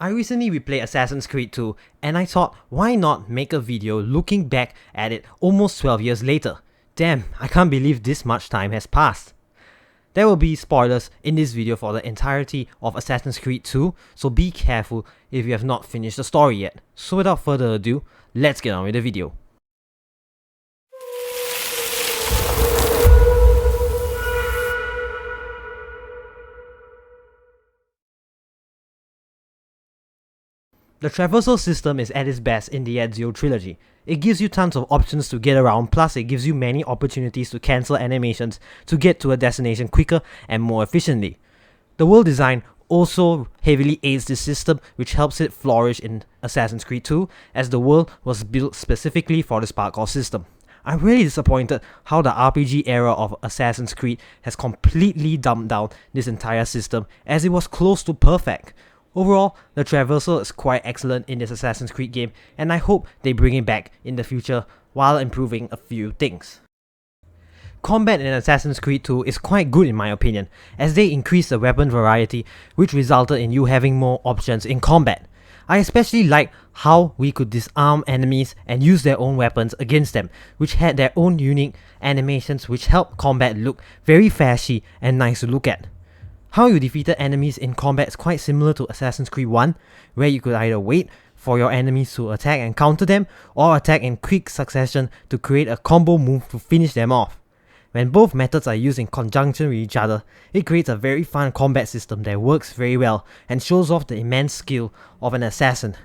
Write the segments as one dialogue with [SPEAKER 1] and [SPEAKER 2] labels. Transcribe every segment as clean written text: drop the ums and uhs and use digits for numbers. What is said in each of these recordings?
[SPEAKER 1] I recently replayed Assassin's Creed 2 and I thought, why not make a video looking back at it almost 12 years later? Damn, I can't believe this much time has passed. There will be spoilers in this video for the entirety of Assassin's Creed 2, so be careful if you have not finished the story yet. So without further ado, let's get on with the video. The traversal system is at its best in the Ezio trilogy. It gives you tons of options to get around, plus it gives you many opportunities to cancel animations to get to a destination quicker and more efficiently. The world design also heavily aids this system, which helps it flourish in Assassin's Creed 2, as the world was built specifically for this parkour system. I'm really disappointed how the RPG era of Assassin's Creed has completely dumbed down this entire system, as it was close to perfect. Overall, the traversal is quite excellent in this Assassin's Creed game, and I hope they bring it back in the future while improving a few things. Combat in Assassin's Creed 2 is quite good in my opinion, as they increased the weapon variety, which resulted in you having more options in combat. I especially like how we could disarm enemies and use their own weapons against them, which had their own unique animations which helped combat look very flashy and nice to look at. How you defeated enemies in combat is quite similar to Assassin's Creed 1, where you could either wait for your enemies to attack and counter them, or attack in quick succession to create a combo move to finish them off. When both methods are used in conjunction with each other, it creates a very fun combat system that works very well and shows off the immense skill of an assassin.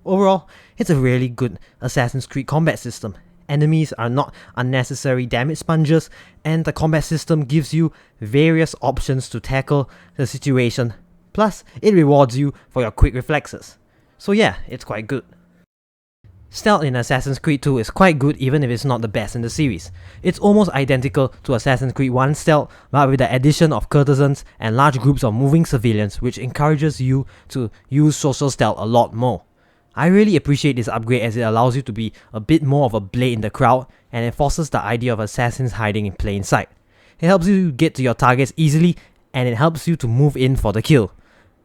[SPEAKER 1] Overall, it's a really good Assassin's Creed combat system. Enemies are not unnecessary damage sponges, and the combat system gives you various options to tackle the situation. Plus, it rewards you for your quick reflexes. So yeah, it's quite good. Stealth in Assassin's Creed 2 is quite good even if it's not the best in the series. It's almost identical to Assassin's Creed 1 stealth, but with the addition of courtesans and large groups of moving civilians, which encourages you to use social stealth a lot more. I really appreciate this upgrade, as it allows you to be a bit more of a blade in the crowd and enforces the idea of assassins hiding in plain sight. It helps you get to your targets easily, and it helps you to move in for the kill.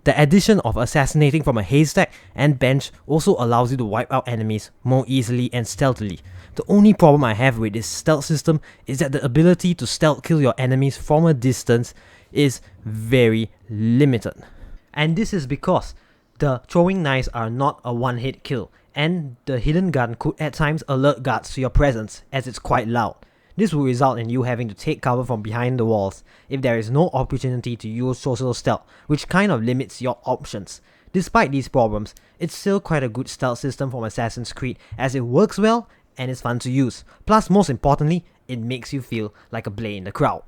[SPEAKER 1] The addition of assassinating from a haystack and bench also allows you to wipe out enemies more easily and stealthily. The only problem I have with this stealth system is that the ability to stealth kill your enemies from a distance is very limited. And this is because the throwing knives are not a one-hit kill, and the hidden gun could at times alert guards to your presence, as it's quite loud. This will result in you having to take cover from behind the walls if there is no opportunity to use social stealth, which kind of limits your options. Despite these problems, it's still quite a good stealth system from Assassin's Creed, as it works well and is fun to use. Plus, most importantly, it makes you feel like a blade in the crowd.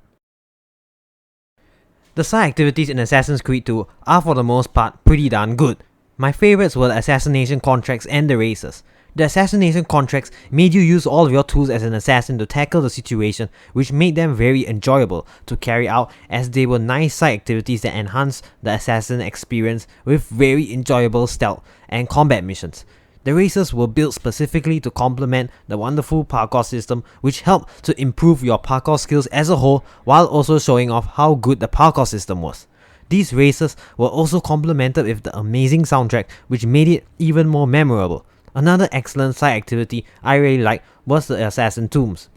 [SPEAKER 1] The side activities in Assassin's Creed 2 are for the most part pretty darn good. My favourites were the assassination contracts and the races. The assassination contracts made you use all of your tools as an assassin to tackle the situation, which made them very enjoyable to carry out, as they were nice side activities that enhanced the assassin experience with very enjoyable stealth and combat missions. The races were built specifically to complement the wonderful parkour system, which helped to improve your parkour skills as a whole, while also showing off how good the parkour system was. These races were also complemented with the amazing soundtrack, which made it even more memorable. Another excellent side activity I really liked was the assassin tombs.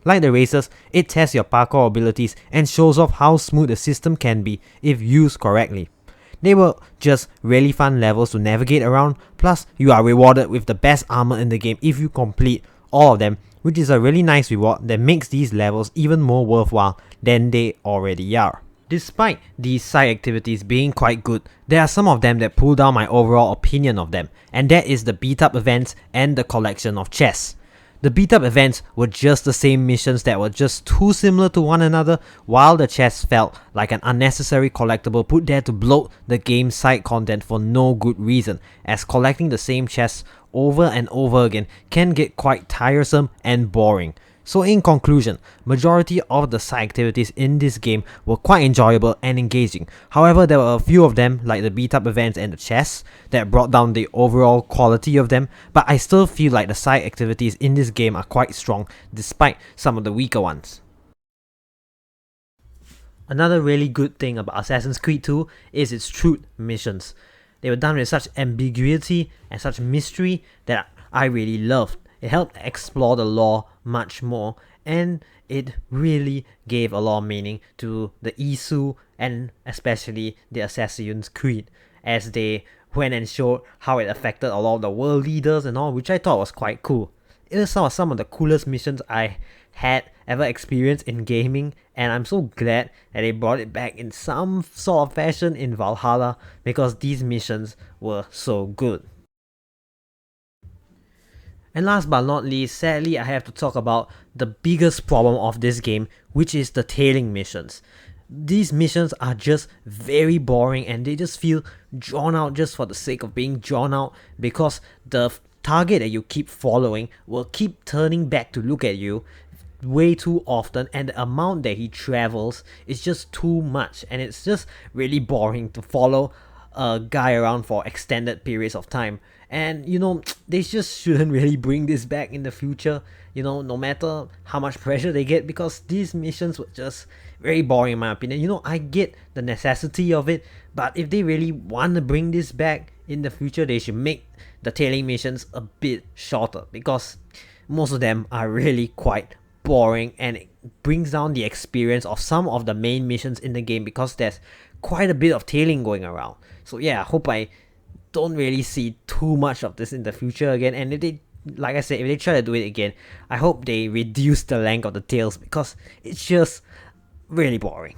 [SPEAKER 1] Like the races, it tests your parkour abilities and shows off how smooth the system can be if used correctly. They were just really fun levels to navigate around, plus you are rewarded with the best armor in the game if you complete all of them, which is a really nice reward that makes these levels even more worthwhile than they already are. Despite these side activities being quite good, there are some of them that pull down my overall opinion of them, and that is the beat-up events and the collection of chests. The beat-up events were just the same missions that were just too similar to one another, while the chests felt like an unnecessary collectible put there to bloat the game's side content for no good reason, as collecting the same chests over and over again can get quite tiresome and boring. So in conclusion, majority of the side activities in this game were quite enjoyable and engaging. However, there were a few of them, like the beat-up events and the chests, that brought down the overall quality of them, but I still feel like the side activities in this game are quite strong, despite some of the weaker ones. Another really good thing about Assassin's Creed 2 is its truth missions. They were done with such ambiguity and such mystery that I really loved. It helped explore the lore much more, and it really gave a lot of meaning to the Isu and especially the Assassin's Creed, as they went and showed how it affected a lot of the world leaders and all, which I thought was quite cool. It was some of the coolest missions I had ever experienced in gaming, and I'm so glad that they brought it back in some sort of fashion in Valhalla, because these missions were so good. And last but not least, sadly I have to talk about the biggest problem of this game, which is the tailing missions. These missions are just very boring, and they just feel drawn out just for the sake of being drawn out, because the target that you keep following will keep turning back to look at you way too often, and the amount that he travels is just too much, and it's just really boring to follow a guy around for extended periods of time. And they just shouldn't really bring this back in the future, no matter how much pressure they get, because these missions were just very boring in my opinion. I get the necessity of it, but if they really want to bring this back in the future, they should make the tailing missions a bit shorter, because most of them are really quite boring, and it brings down the experience of some of the main missions in the game, because there's quite a bit of tailing going around. So yeah, I hope I don't really see too much of this in the future again, and if they, like I said, if they try to do it again, I hope they reduce the length of the tails, because it's just really boring.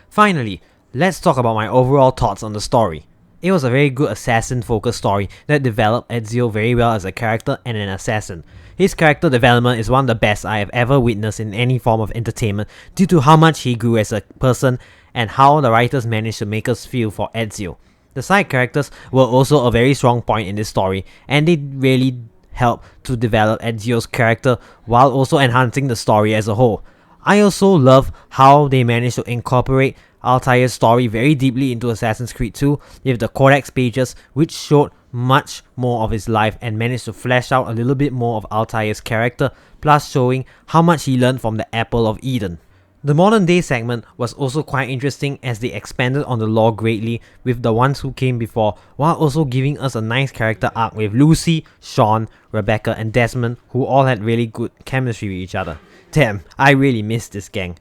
[SPEAKER 1] Finally, let's talk about my overall thoughts on the story. It was a very good assassin-focused story that developed Ezio very well as a character and an assassin. His character development is one of the best I have ever witnessed in any form of entertainment, due to how much he grew as a person and how the writers managed to make us feel for Ezio. The side characters were also a very strong point in this story, and they really helped to develop Ezio's character while also enhancing the story as a whole. I also love how they managed to incorporate Altair's story very deeply into Assassin's Creed 2 with the Codex pages, which showed much more of his life and managed to flesh out a little bit more of Altair's character, plus showing how much he learned from the Apple of Eden. The modern day segment was also quite interesting, as they expanded on the lore greatly with the ones who came before, while also giving us a nice character arc with Lucy, Sean, Rebecca and Desmond, who all had really good chemistry with each other. Damn, I really miss this gang.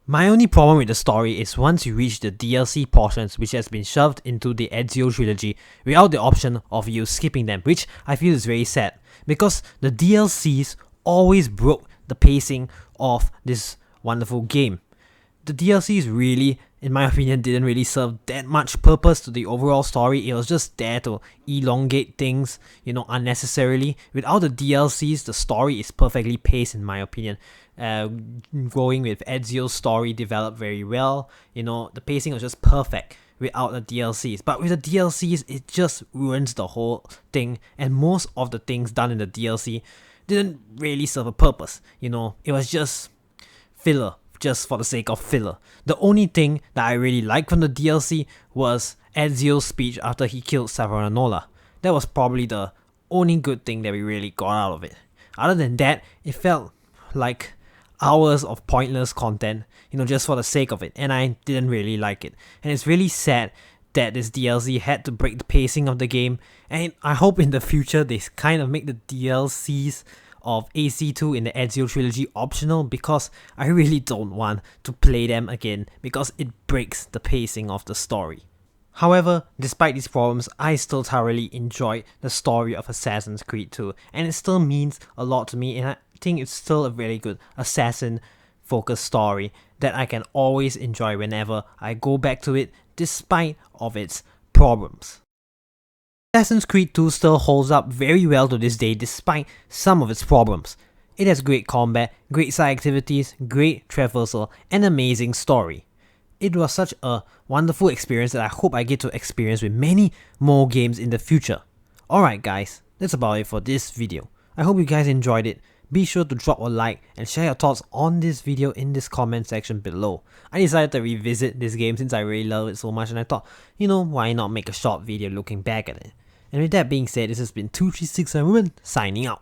[SPEAKER 1] My only problem with the story is once you reach the DLC portions, which has been shoved into the Ezio trilogy without the option of you skipping them, which I feel is very sad, because the DLCs always broke the pacing of this wonderful game. The DLCs really, in my opinion, didn't really serve that much purpose to the overall story. It was just there to elongate things, unnecessarily. Without the DLCs, the story is perfectly paced, in my opinion. Going with Ezio's story developed very well. The pacing was just perfect without the DLCs. But with the DLCs, it just ruins the whole thing, and most of the things done in the DLC didn't really serve a purpose. It was just filler, just for the sake of filler. The only thing that I really liked from the DLC was Ezio's speech after he killed Savonarola. That was probably the only good thing that we really got out of it. Other than that, it felt like hours of pointless content, just for the sake of it, and I didn't really like it. And it's really sad that this DLC had to break the pacing of the game, and I hope in the future they kind of make the DLCs of AC2 in the Ezio trilogy optional, because I really don't want to play them again, because it breaks the pacing of the story. However, despite these problems, I still thoroughly enjoyed the story of Assassin's Creed 2, and it still means a lot to me, and I think it's still a very good assassin-focused story that I can always enjoy whenever I go back to it, despite of its problems. Assassin's Creed 2 still holds up very well to this day despite some of its problems. It has great combat, great side activities, great traversal, and amazing story. It was such a wonderful experience that I hope I get to experience with many more games in the future. Alright guys, that's about it for this video. I hope you guys enjoyed it. Be sure to drop a like and share your thoughts on this video in this comment section below. I decided to revisit this game since I really love it so much, and I thought, why not make a short video looking back at it. And with that being said, this has been 236 Woman signing out.